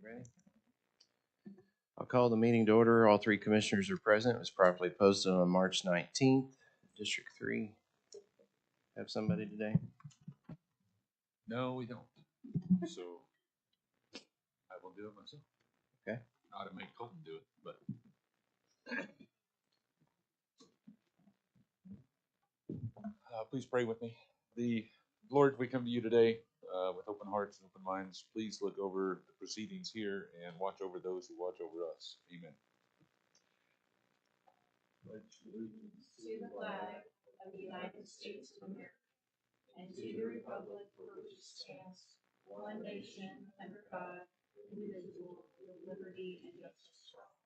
Ready? I'll call the meeting to order. All three commissioners are present. It was properly posted on March 19th. District 3. Have somebody today? No, we don't. So I will do it myself. Okay. I ought to make Colton do it, but. Please pray with me. Lord, we come to you today with open hearts and open minds. Please look over the proceedings here and watch over those who watch over us. Amen. To the flag of the United States of America and to the republic for which it stands, one nation, under God, indivisible, with liberty and justice for all.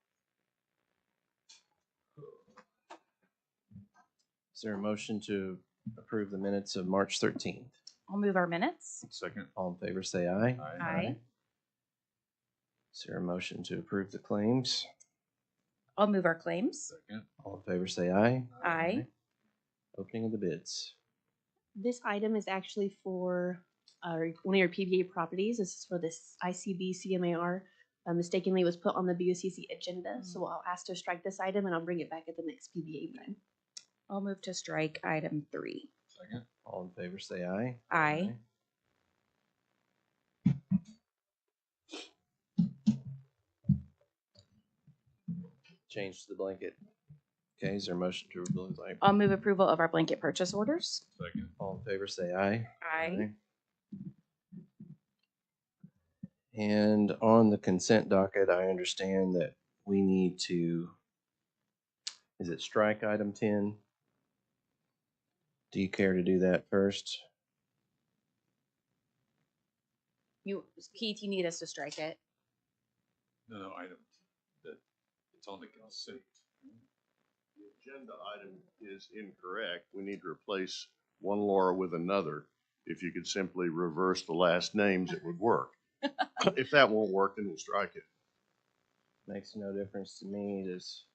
Is there a motion to approve the minutes of March 13th? I'll move our minutes. Second. All in favor say aye. Aye. Is there a motion to approve the claims? I'll move our claims. Second. All in favor say aye. Aye. Opening of the bids. This item is actually for one of your PBA properties. This is for this ICB CMAR. Mistakenly was put on the BOCC agenda, so I'll ask to strike this item and I'll bring it back at the next PBA meeting. I'll move to strike item 3. Second. All in favor say aye. Aye. Change to the blanket. Okay, is there a motion to approve the blanket? I'll move approval of our blanket purchase orders. Second. All in favor say aye. Aye. And on the consent docket, I understand that we need to, is it strike item 10? Do you care to do that first? Keith, you need us to strike it. No, item that it's on the consent. The agenda item is incorrect. We need to replace one Laura with another. If you could simply reverse the last names, it would work. If that won't work, then we'll strike it. Makes no difference to me. Does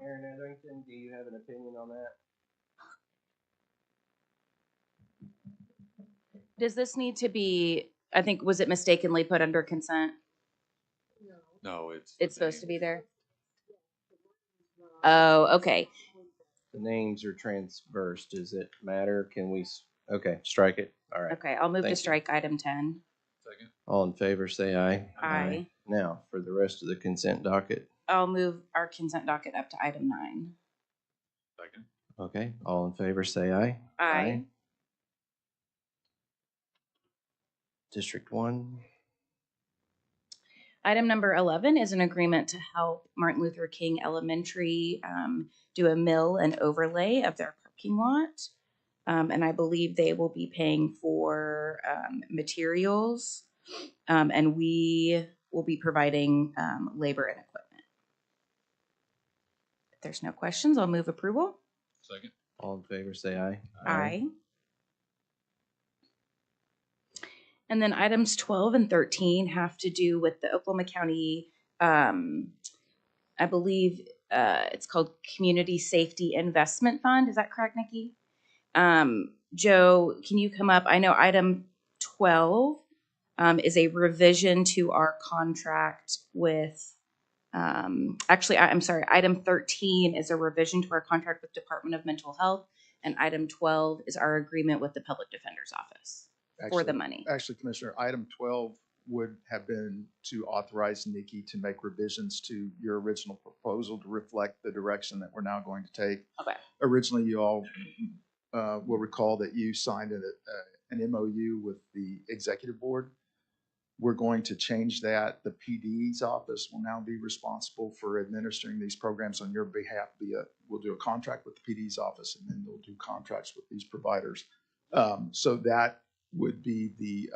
Aaron Etherington, do you have an opinion on that? Does this need to be, I think, was it mistakenly put under consent? No, it's. It's supposed to be there? Oh, okay. The names are transversed. Does it matter? Can we, okay, strike it. All right. Okay, I'll move Thank to you. strike item 10. Second. All in favor, say aye. Aye. Now, for the rest of the consent docket. I'll move our consent docket up to item 9. Second. Okay, all in favor, say aye. Aye. District 1. Item number 11 is an agreement to help Martin Luther King Elementary do a mill and overlay of their parking lot. And I believe they will be paying for materials, and we will be providing labor and equipment. If there's no questions, I'll move approval. Second. All in favor, say aye. Aye. And then items 12 and 13 have to do with the Oklahoma County, I believe it's called Community Safety Investment Fund. Is that correct, Nikki? Joe, can you come up? I know item 12 is a revision to our contract with, actually, I'm sorry, item 13 is a revision to our contract with Department of Mental Health, and item 12 is our agreement with the Public Defender's Office for the money. Actually, Commissioner, item 12 would have been to authorize Nikki to make revisions to your original proposal to reflect the direction that we're now going to take. Okay. Originally, you all will recall that you signed an MOU with the executive board. We're going to change that. The PD's office will now be responsible for administering these programs on your behalf. We'll do a contract with the PD's office, and then they'll do contracts with these providers. So that would be the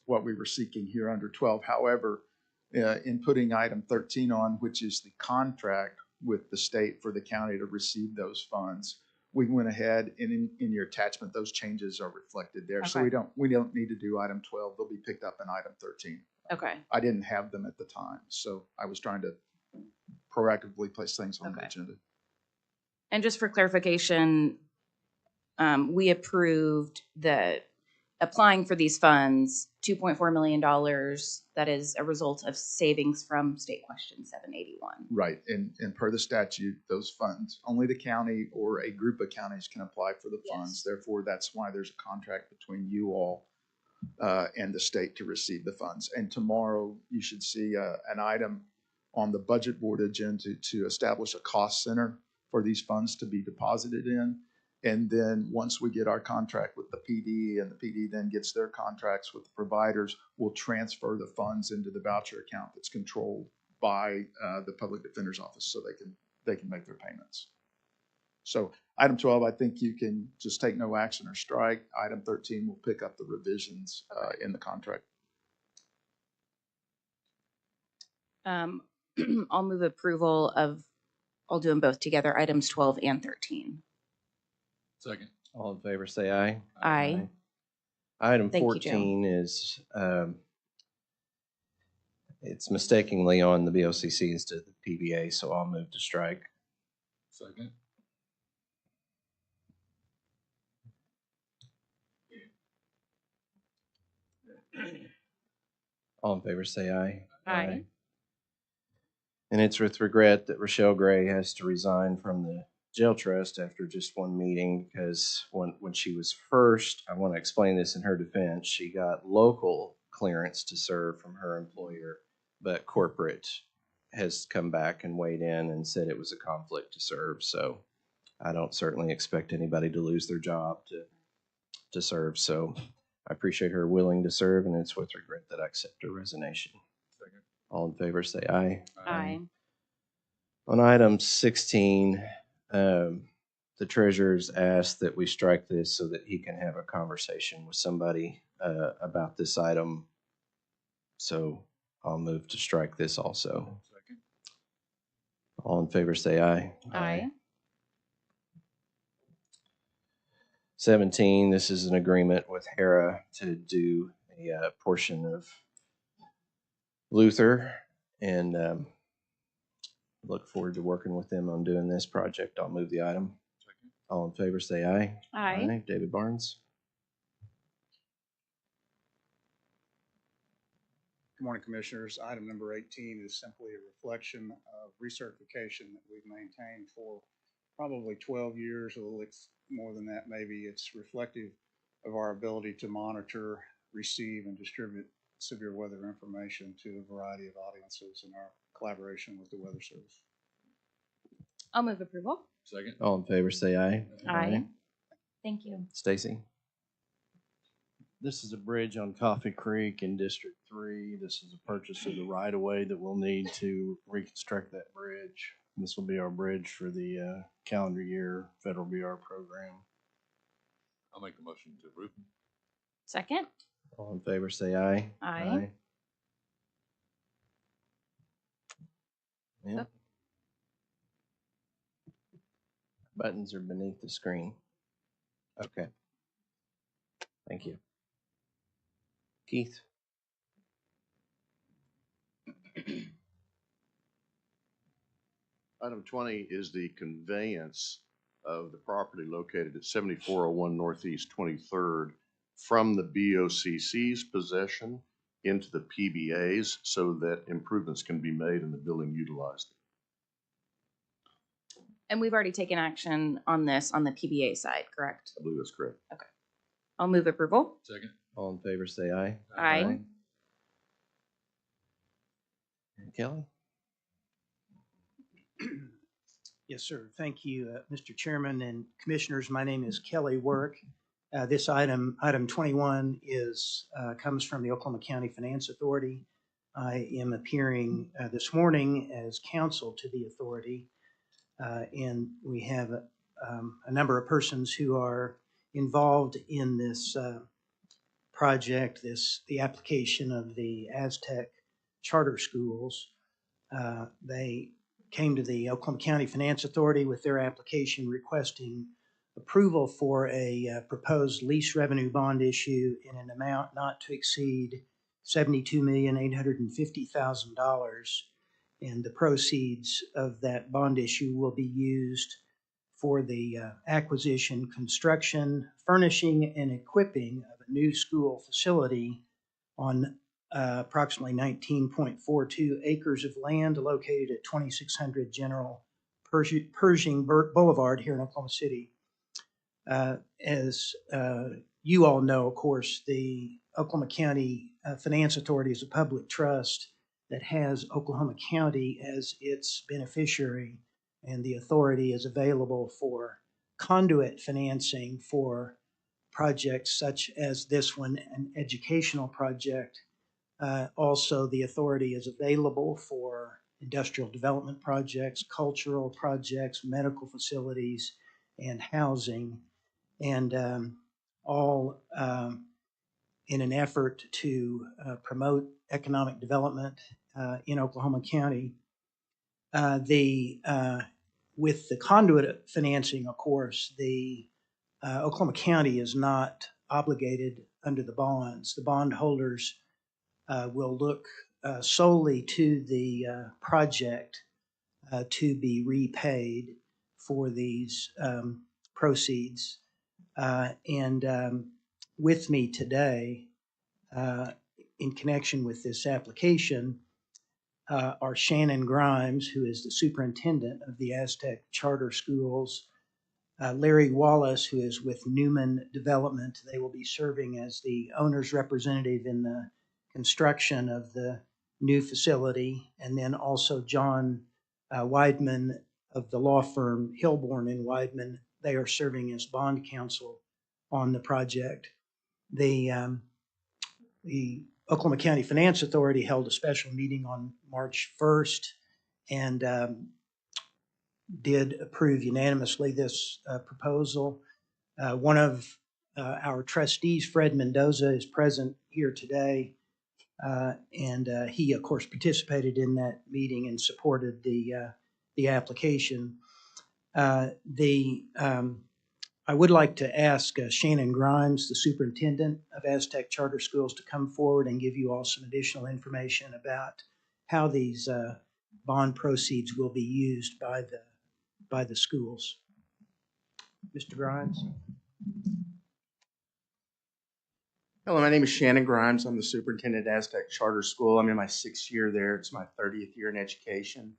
what we were seeking here under 12. However, in putting item 13 on, which is the contract with the state for the county to receive those funds, we went ahead and in your attachment, those changes are reflected there. Okay. So we don't need to do item 12. They'll be picked up in item 13. Okay. I didn't have them at the time, so I was trying to proactively place things on the agenda. And just for clarification, we approved the applying for these funds, $2.4 million. That is a result of savings from State Question 781. Right, and per the statute, those funds, only the county or a group of counties can apply for the funds. Yes. Therefore, that's why there's a contract between you all and the state to receive the funds. And tomorrow, you should see an item on the budget board agenda to establish a cost center for these funds to be deposited in. And then once we get our contract with the PD and the PD then gets their contracts with the providers, we'll transfer the funds into the voucher account that's controlled by the public defender's office so they can make their payments. So item 12, I think you can just take no action or strike. Item 13 will pick up the revisions in the contract. I'll move approval of, I'll do them both together, items 12 and 13. Second. All in favor, say aye. Aye. Item Thank you, Joe. 14 is, it's mistakenly on the BOCC instead of the PBA, so I'll move to strike. Second. All in favor, say aye. Aye. And it's with regret that Rochelle Gray has to resign from the jail trust after just one meeting, because when she was first, I want to explain this in her defense, she got local clearance to serve from her employer, but corporate has come back and weighed in and said it was a conflict to serve. So I don't certainly expect anybody to lose their job to serve. So I appreciate her willing to serve, and it's with regret that I accept her resignation. Second. All in favor, say aye. Aye. On item 16, the treasurer's asked that we strike this so that he can have a conversation with somebody about this item. So I'll move to strike this also. Second. All in favor, say aye. Aye. 17, this is an agreement with Hera to do a portion of Luther, and look forward to working with them on doing this project. I'll move the item. Second. All in favor, say aye. Aye. David Barnes. Good morning, Commissioners. Item number 18 is simply a reflection of recertification that we've maintained for probably 12 years, a little more than that maybe. It's reflective of our ability to monitor, receive, and distribute severe weather information to a variety of audiences in our collaboration with the Weather Service. I'll move approval. Second. All in favor, say aye. Aye. Thank you. Stacy. This is a bridge on Coffee Creek in District 3. This is a purchase of the right-of-way that we'll need to reconstruct that bridge. This will be our bridge for the calendar year Federal BR program. I'll make the motion to approve. Second. All in favor, say aye. Aye. Yeah. Buttons are beneath the screen. Okay. Thank you. Keith. Item 20 is the conveyance of the property located at 7401 Northeast 23rd from the BOCC's possession into the PBA's so that improvements can be made and the building utilized. And we've already taken action on this on the PBA side, correct? I believe that's correct. I'll move approval. Second. All in favor, say aye. Aye. Kelly? Yes, sir. Thank you, Mr. Chairman and Commissioners. My name is Kelly Work. This item 21, comes from the Oklahoma County Finance Authority. I am appearing this morning as counsel to the authority, and we have a number of persons who are involved in this project, the application of the Aztec charter schools. They came to the Oklahoma County Finance Authority with their application requesting approval for a proposed lease revenue bond issue in an amount not to exceed $72,850,000. And the proceeds of that bond issue will be used for the acquisition, construction, furnishing, and equipping of a new school facility on approximately 19.42 acres of land located at 2600 General Pershing Boulevard here in Oklahoma City. As you all know, of course, the Oklahoma County Finance Authority is a public trust that has Oklahoma County as its beneficiary, and the authority is available for conduit financing for projects such as this one, an educational project. Also, the authority is available for industrial development projects, cultural projects, medical facilities, and housing, and all in an effort to promote economic development in Oklahoma County. With the conduit financing, of course, the Oklahoma County is not obligated under the bonds. The bondholders will look solely to the project to be repaid for these proceeds. With me today, in connection with this application, are Shannon Grimes, who is the superintendent of the Aztec Charter Schools, Larry Wallace, who is with Newman Development. They will be serving as the owner's representative in the construction of the new facility, and then also John Weidman of the law firm Hilborn and Weidman. They are serving as bond counsel on the project. The Oklahoma County Finance Authority held a special meeting on March 1st and did approve unanimously this proposal. One of our trustees, Fred Mendoza, is present here today, and he, of course, participated in that meeting and supported the application. I would like to ask Shannon Grimes, the superintendent of Aztec Charter Schools, to come forward and give you all some additional information about how these bond proceeds will be used by the schools. Mr. Grimes? Hello, my name is Shannon Grimes. I'm the superintendent at Aztec Charter School. I'm in my 6th year there. It's my 30th year in education.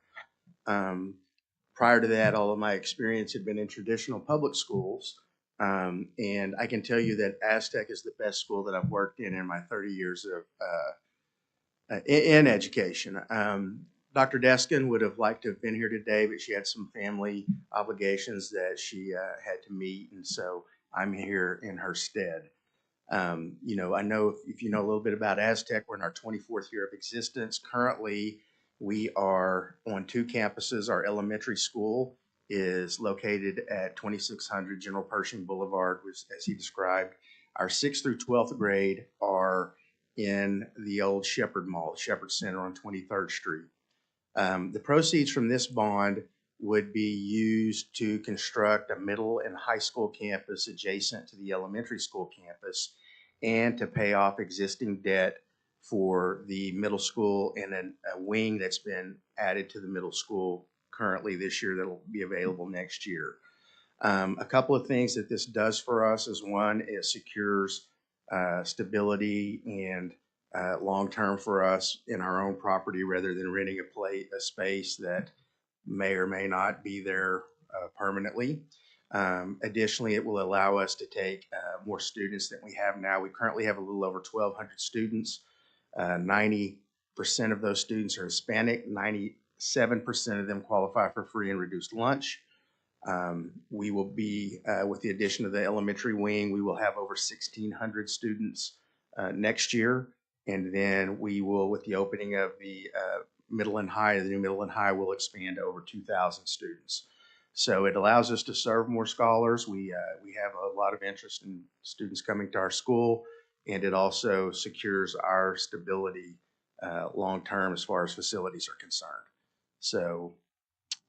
Prior to that, all of my experience had been in traditional public schools. And I can tell you that Aztec is the best school that I've worked in my 30 years of in education. Dr. Deskin would have liked to have been here today, but she had some family obligations that she had to meet, and so I'm here in her stead. You know, I know if you know a little bit about Aztec, we're in our 24th year of existence. Currently, we are on 2 campuses. Our elementary school is located at 2600 General Pershing Boulevard, which, as he described. Our 6th through 12th grade are in the old Shepherd Mall, Shepherd Center on 23rd Street. The proceeds from this bond would be used to construct a middle and high school campus adjacent to the elementary school campus and to pay off existing debt for the middle school and a wing that's been added to the middle school currently this year that will be available next year. A couple of things that this does for us is, one, it secures stability and long-term for us in our own property rather than renting a space that may or may not be there permanently. Additionally, it will allow us to take more students than we have now. We currently have a little over 1,200 students. 90% of those students are Hispanic. 97% of them qualify for free and reduced lunch. We will be, with the addition of the elementary wing, we will have over 1,600 students next year. And then we will, with the opening of the middle and high, the new middle and high will expand to over 2,000 students. So it allows us to serve more scholars. We have a lot of interest in students coming to our school, and it also secures our stability long-term as far as facilities are concerned. So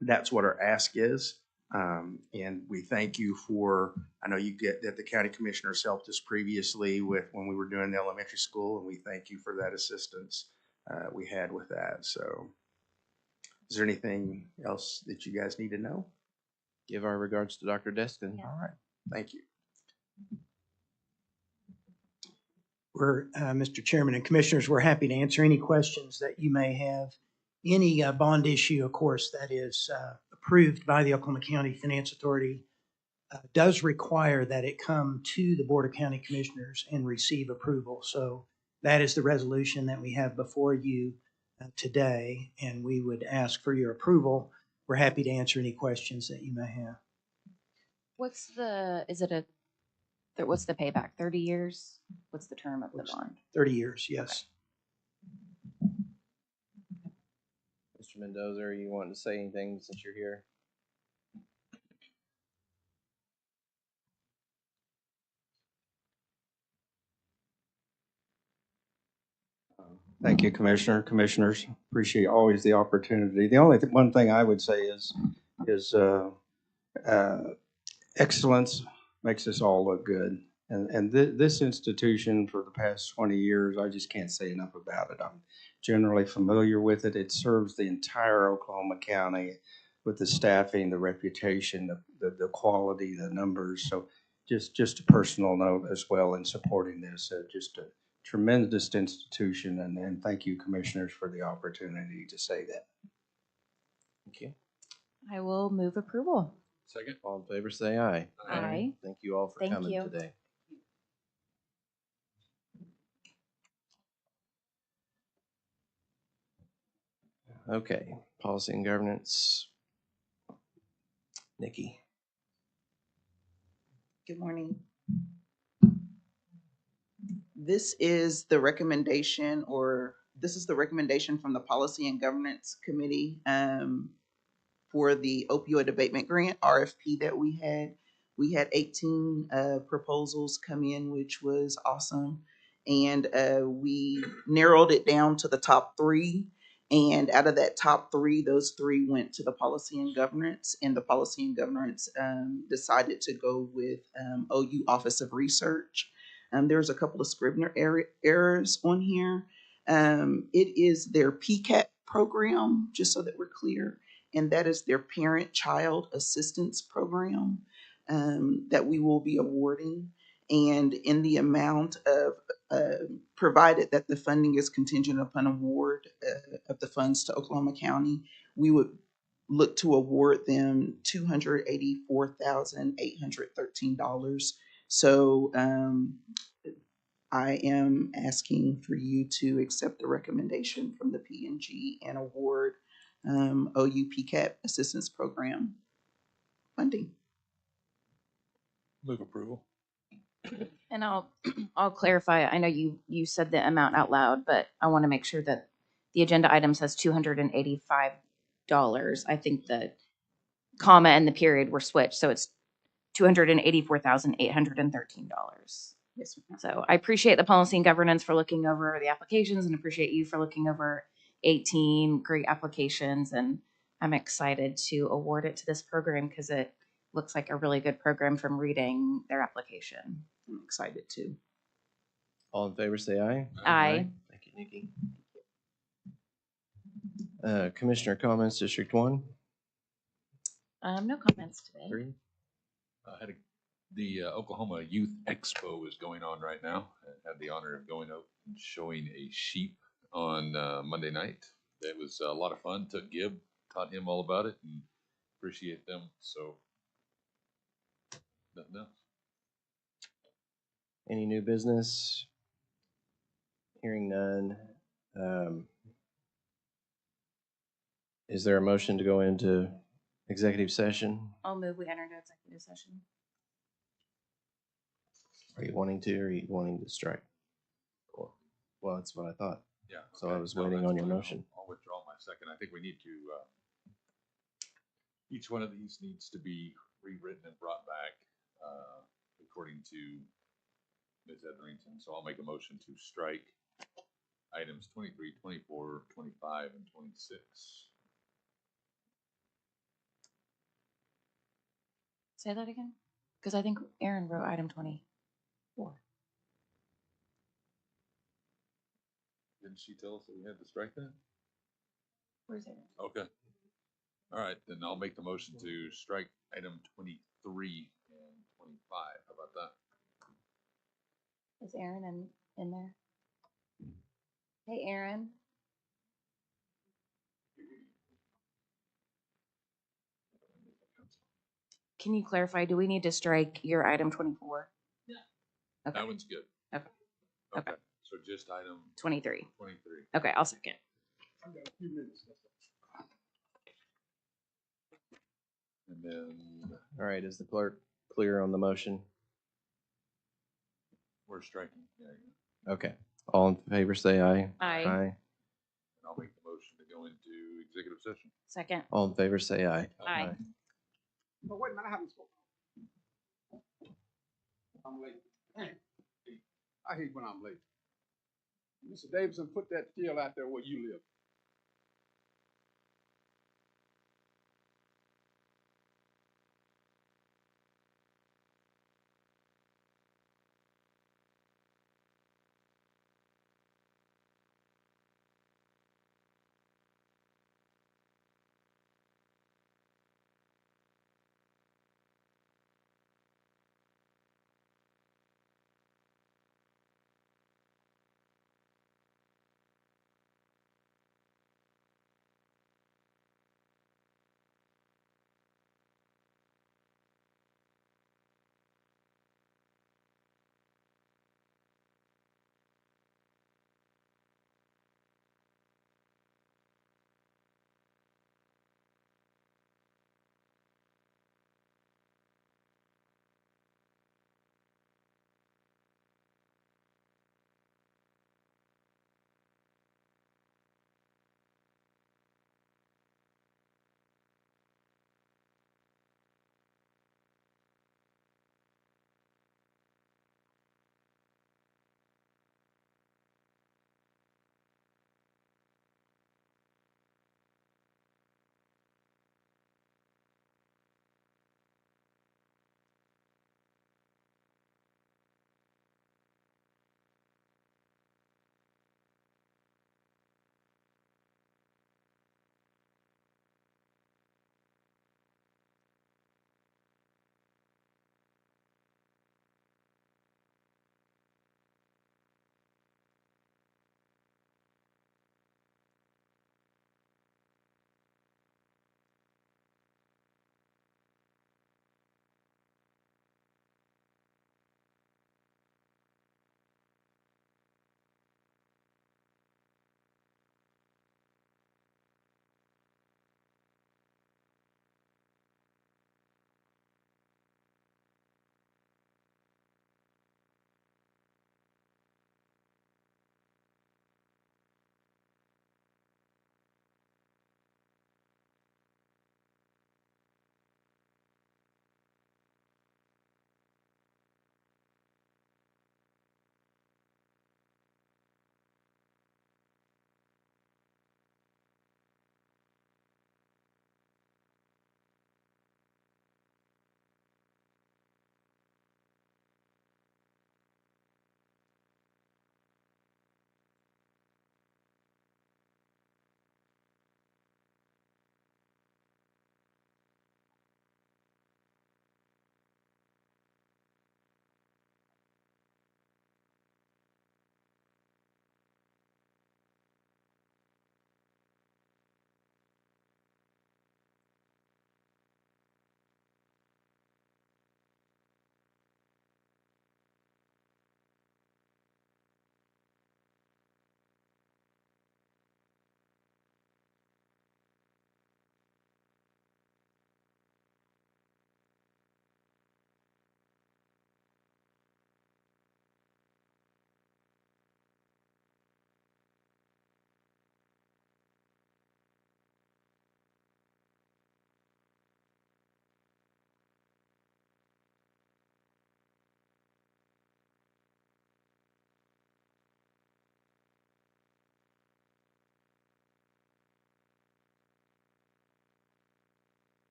that's what our ask is. And we thank you for, I know you get that the county commissioners helped us previously with when we were doing the elementary school, and we thank you for that assistance we had with that. So is there anything else that you guys need to know? Give our regards to Dr. Destin. All right, thank you. Mr. Chairman and Commissioners, we're happy to answer any questions that you may have. Any bond issue, of course, that is approved by the Oklahoma County Finance Authority does require that it come to the Board of County Commissioners and receive approval. So that is the resolution that we have before you today, and we would ask for your approval. We're happy to answer any questions that you may have. What's the payback? 30 years? What's the term of the bond? 30 years, yes. Mr. Mendoza, are you wanting to say anything since you're here? Thank you, Commissioners. Appreciate always the opportunity. The only one thing I would say is excellence makes us all look good. And this institution for the past 20 years, I just can't say enough about it. I'm generally familiar with it. It serves the entire Oklahoma County with the staffing, the reputation, the quality, the numbers. So just a personal note as well in supporting this. Just a tremendous institution, and thank you, Commissioners, for the opportunity to say that. Thank you. I will move approval. Second. All in favor, say aye. Aye. Thank you all for Thank coming you. today. Okay, policy and governance. Nikki. Good morning. This is the recommendation from the Policy and Governance Committee for the opioid abatement grant RFP that we had. We had 18 proposals come in, which was awesome. And we narrowed it down to the top 3. And out of that top 3, those 3 went to the Policy and Governance. And the Policy and Governance decided to go with OU Office of Research. There's a couple of Scribner errors on here. It is their PCAT program, just so that we're clear, and that is their Parent-Child Assistance Program that we will be awarding. And in the amount of, provided that the funding is contingent upon award of the funds to Oklahoma County, we would look to award them $284,813. So I am asking for you to accept the recommendation from the P&G and award OU PCAT Assistance Program funding. Move approval. And I'll clarify. I know you said the amount out loud, but I want to make sure that the agenda item says $285. I think the comma and the period were switched, so it's $284,813. Yes, ma'am. So I appreciate the policy and governance for looking over the applications, and appreciate you for looking over 18 great applications. And I'm excited to award it to this program because it looks like a really good program from reading their application. I'm excited too. All in favor, say aye. Aye. Thank you, Nikki. Commissioner comments, District 1. No comments today. 3. The Oklahoma Youth Expo is going on right now. I had the honor of going out and showing a sheep on Monday night. It was a lot of fun. Took Gib, taught him all about it, and appreciate them. So, nothing else. Any new business? Hearing none. Is there a motion to go into executive session? I'll move. We enter into executive session. Are you wanting to, or are you wanting to strike? Well, that's what I thought. Yeah. So I was waiting on your motion. I'll withdraw my second. I think we need to, each one of these needs to be rewritten and brought back according to Ms. Etherington. So I'll make a motion to strike items 23, 24, 25, and 26. Say that again? Because I think Aaron wrote item 24. Didn't she tell us that we had to strike that? Where's Aaron? Okay. All right, then I'll make the motion to strike item 23 and 25. How about that? Is Aaron in there. Hey, Aaron. Can you clarify, do we need to strike your item 24? Okay, That one's good. Okay. Okay. So just item 23. 23. Okay, I'll second. And then All right, is the clerk clear on the motion? we're striking. Yeah, Okay, all in favor say aye. Aye. Aye. and I'll make the motion to go into executive session. Second. All in favor say aye. Aye. No, wait a minute, I haven't spoken. I'm late. Dang. I hate when I'm late. Mr. Davidson, put that field out there where you live.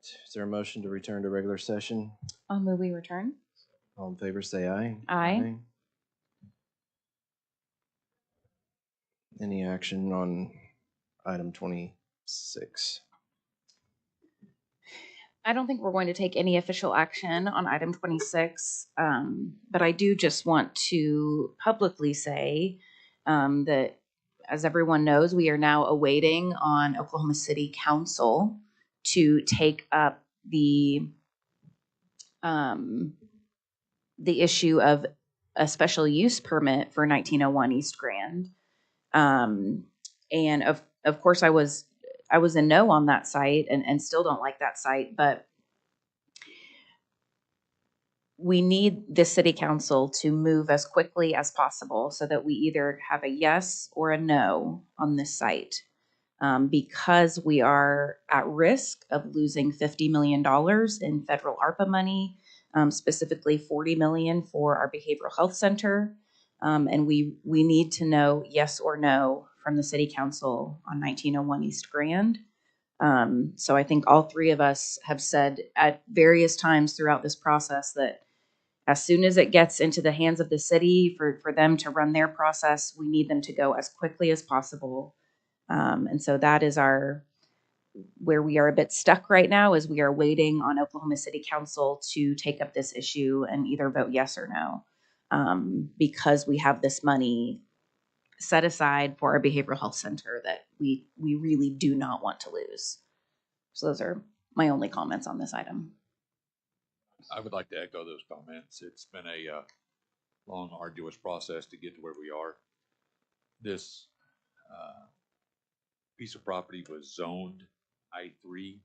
Is there a motion to return to regular session? I'll move we return. All in favor, say aye. Aye. Any action on item 26? I don't think we're going to take any official action on item 26, but I do just want to publicly say that, as everyone knows, we are now awaiting on Oklahoma City Council to take up the issue of a special use permit for 1901 East Grand. And of course, I was a no on that site and still don't like that site, but we need the city council to move as quickly as possible so that we either have a yes or a no on this site. Because we are at risk of losing $50 million in federal ARPA money, specifically $40 million for our behavioral health center. And we need to know yes or no from the city council on 1901 East Grand. So I think all three of us have said at various times throughout this process that as soon as it gets into the hands of the city for them to run their process, we need them to go as quickly as possible. And so that is where we are a bit stuck right now, is we are waiting on Oklahoma City Council to take up this issue and either vote yes or no, because we have this money set aside for our behavioral health center that we really do not want to lose. So those are my only comments on this item. I would like to echo those comments. It's been a long, arduous process to get to where we are. This piece of property was zoned I-3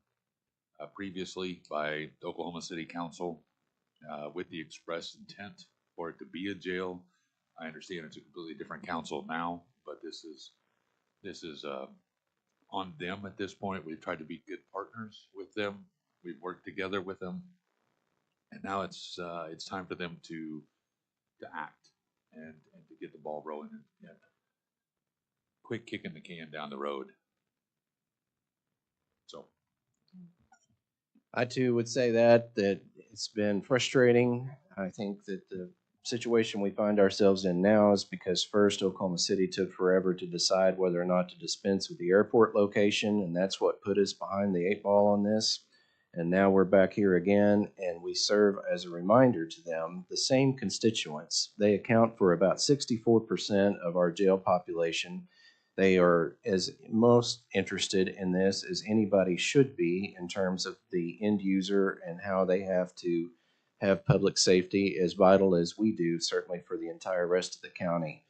previously by the Oklahoma City Council with the express intent for it to be a jail. I understand it's a completely different council now, but this is on them at this point. We've tried to be good partners with them. We've worked together with them, and now it's time for them to act and to get the ball rolling and quit kicking the can down the road. So I too would say that it's been frustrating. I think that the situation we find ourselves in now is because first Oklahoma City took forever to decide whether or not to dispense with the airport location, and that's what put us behind the 8 ball on this. And now we're back here again, and we serve as a reminder to them, the same constituents. They account for about 64% of our jail population. They are as most interested in this as anybody should be in terms of the end user and how they have to have public safety as vital as we do, certainly for the entire rest of the county.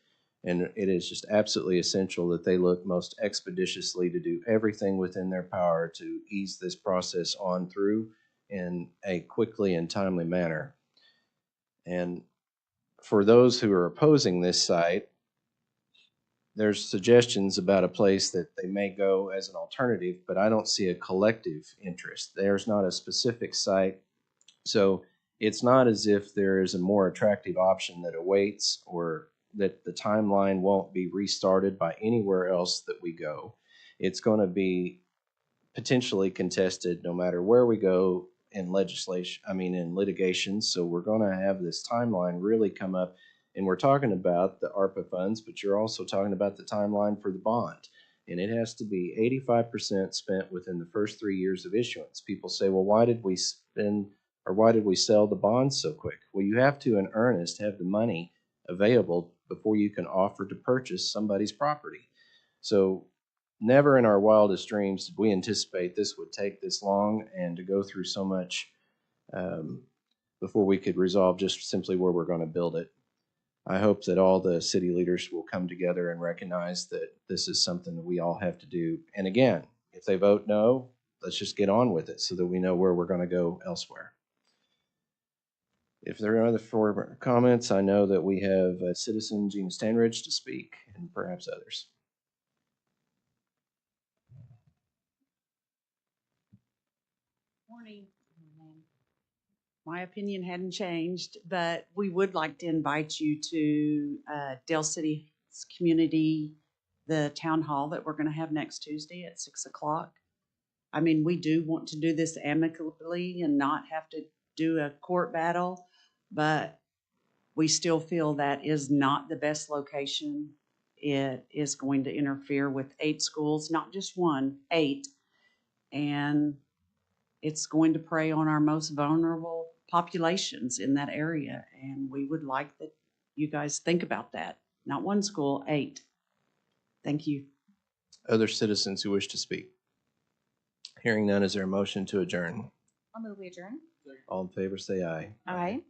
And it is just absolutely essential that they look most expeditiously to do everything within their power to ease this process on through in a quickly and timely manner. And for those who are opposing this site, there's suggestions about a place that they may go as an alternative, but I don't see a collective interest. There's not a specific site. So it's not as if there is a more attractive option that awaits or that the timeline won't be restarted by anywhere else that we go. It's going to be potentially contested no matter where we go in in litigation. So we're going to have this timeline really come up. And we're talking about the ARPA funds, but you're also talking about the timeline for the bond. And it has to be 85% spent within the first 3 years of issuance. People say, well, why did we sell the bonds so quick? Well, you have to, in earnest, have the money available before you can offer to purchase somebody's property. So never in our wildest dreams did we anticipate this would take this long and to go through so much before we could resolve just simply where we're going to build it. I hope that all the city leaders will come together and recognize that this is something that we all have to do. And again, if they vote no, let's just get on with it so that we know where we're going to go elsewhere. If there are other further comments, I know that we have citizen Gina Stanridge to speak and perhaps others. Morning. My opinion hadn't changed, but we would like to invite you to Dale City's community, the town hall that we're going to have next Tuesday at 6 o'clock. I mean, we do want to do this amicably and not have to do a court battle, but we still feel that is not the best location. It is going to interfere with 8 schools, not just one, 8. And it's going to prey on our most vulnerable populations in that area. And we would like that you guys think about that. Not 1 school, 8. Thank you. Other citizens who wish to speak? Hearing none, is there a motion to adjourn? I'll move we adjourn. All in favor, say aye. Aye.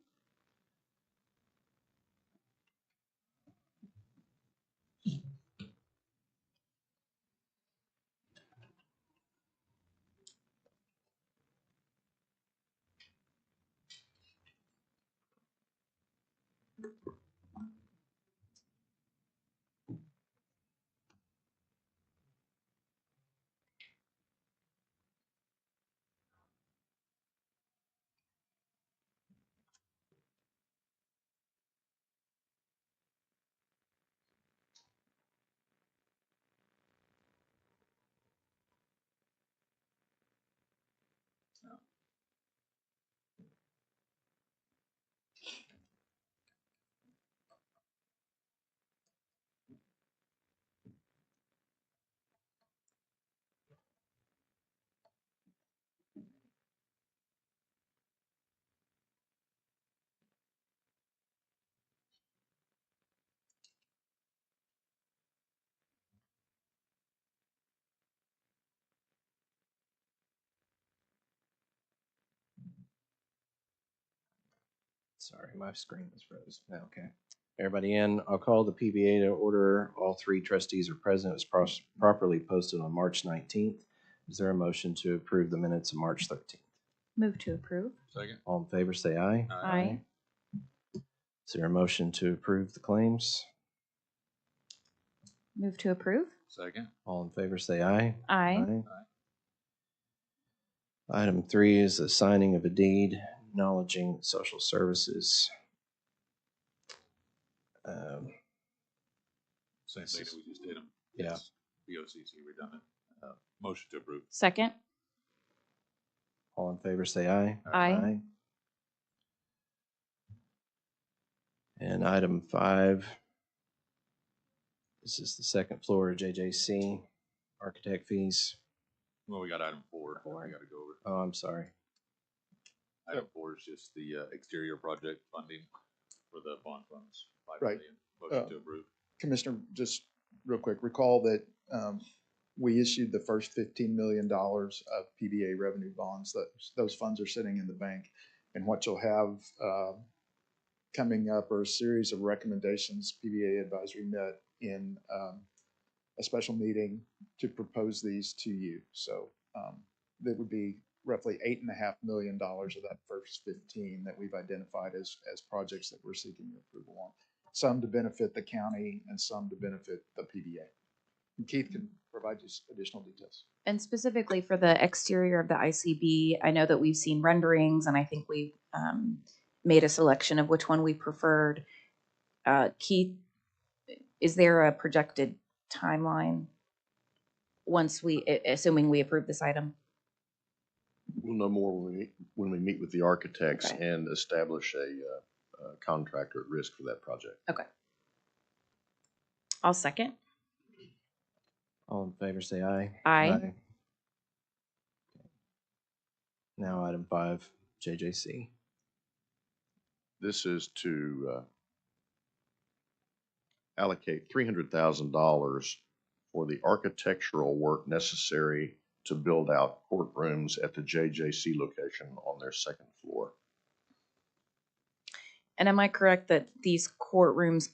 Sorry, my screen was froze. Okay. Everybody in? I'll call the PBA to order. All 3 trustees are present. It was properly posted on March 19th. Is there a motion to approve the minutes of March 13th? Move to approve. Second. All in favor, say aye. Aye. Is there a motion to approve the claims? Move to approve. Second. All in favor, say aye. Aye. Item 3 is the signing of a deed acknowledging social services. Same thing that we just did them. Yeah. BOCC redundant. Motion to approve. Second. All in favor, say aye. Aye. And item 5, this is the second floor of JJC, architect fees. Well, we got item 4. Four. We got to go over. Oh, I'm sorry. Item 4 is just the exterior project funding for the bond funds. 5 Right. million. Motion to approve. Commissioner, just real quick, recall that we issued the first $15 million of PBA revenue bonds. Those funds are sitting in the bank. And what you'll have coming up are a series of recommendations. PBA advisory met in a special meeting to propose these to you. So that would be roughly $8.5 million of that first 15 that we've identified as projects that we're seeking your approval on. Some to benefit the county and some to benefit the PBA. And Keith can provide you additional details. And specifically for the exterior of the ICB, I know that we've seen renderings, and I think we made a selection of which one we preferred. Keith, is there a projected timeline once assuming we approve this item? We'll know more when we meet with the architects Okay. and establish a contractor at risk for that project. Okay. I'll second. All in favor, say aye. Aye. Now item 5, JJC. This is to allocate $300,000 for the architectural work necessary to build out courtrooms at the JJC location on their 2nd floor. And am I correct that these courtrooms,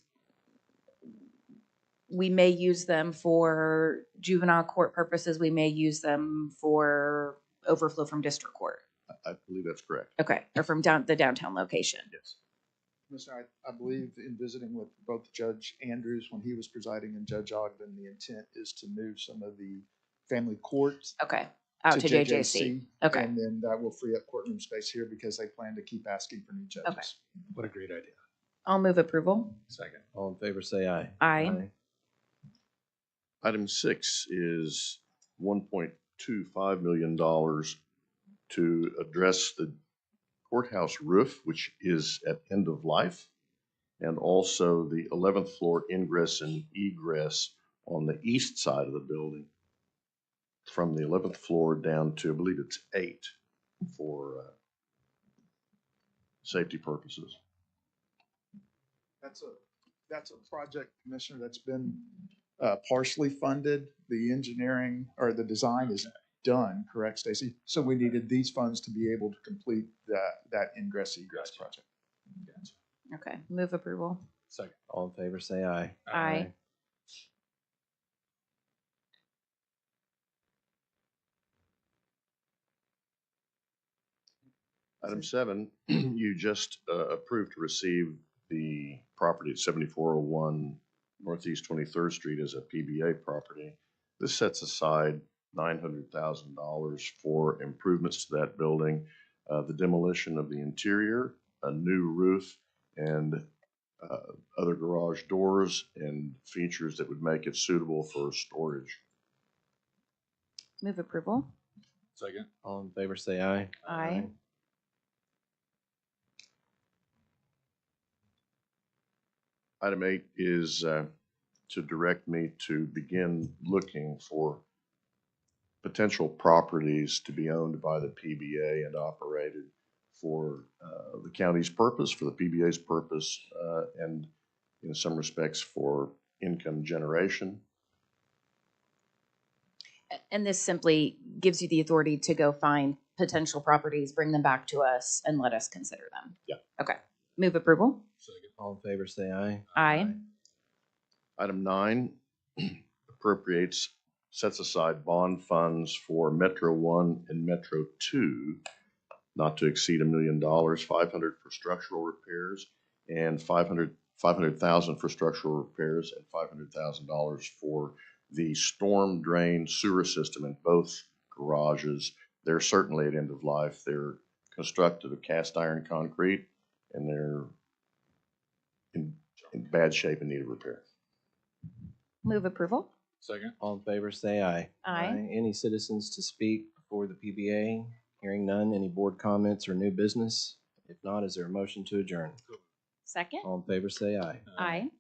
we may use them for juvenile court purposes, we may use them for overflow from district court? I believe that's correct. Okay, or from the downtown location? Yes. Commissioner, I believe in visiting with both Judge Andrews when he was presiding and Judge Ogden, the intent is to move some of the family courts Okay, out to JJC. Okay. And then that will free up courtroom space here because they plan to keep asking for new judges. Okay. What a great idea. I'll move approval. Second. All in favor, say aye. Aye. Item 6 is $5 million to address the courthouse roof, which is at end of life, and also the 11th floor ingress and egress on the east side of the building, from the 11th floor down to, I believe it's 8, for safety purposes. That's a project, Commissioner, that's been partially funded. The engineering or the design is done, correct, Stacy? So we needed these funds to be able to complete that ingress egress project. Okay, move approval. Second. All in favor, say aye. Aye. Item 7, you just approved to receive the property at 7401 Northeast 23rd Street as a PBA property. This sets aside $900,000 for improvements to that building, the demolition of the interior, a new roof, and other garage doors and features that would make it suitable for storage. Move approval. Second. All in favor, say aye. Aye. Item 8 is to direct me to begin looking for potential properties to be owned by the PBA and operated for the county's purpose, for the PBA's purpose, and in some respects for income generation. And this simply gives you the authority to go find potential properties, bring them back to us, and let us consider them. Yeah. Okay. Move approval. Second. All in favor, say aye. Aye. Item 9 appropriates, sets aside bond funds for Metro 1 and Metro 2, not to exceed $1 million, 500 for structural repairs and 500,000 for structural repairs and $500,000 for the storm drain sewer system in both garages. They're certainly at end of life. They're constructed of cast iron concrete and they're in bad shape and need of repair. Move approval. Second. All in favor, say aye. Aye. Any citizens to speak before the PBA? Hearing none, any board comments or new business? If not, is there a motion to adjourn? Second. All in favor, say aye. Aye.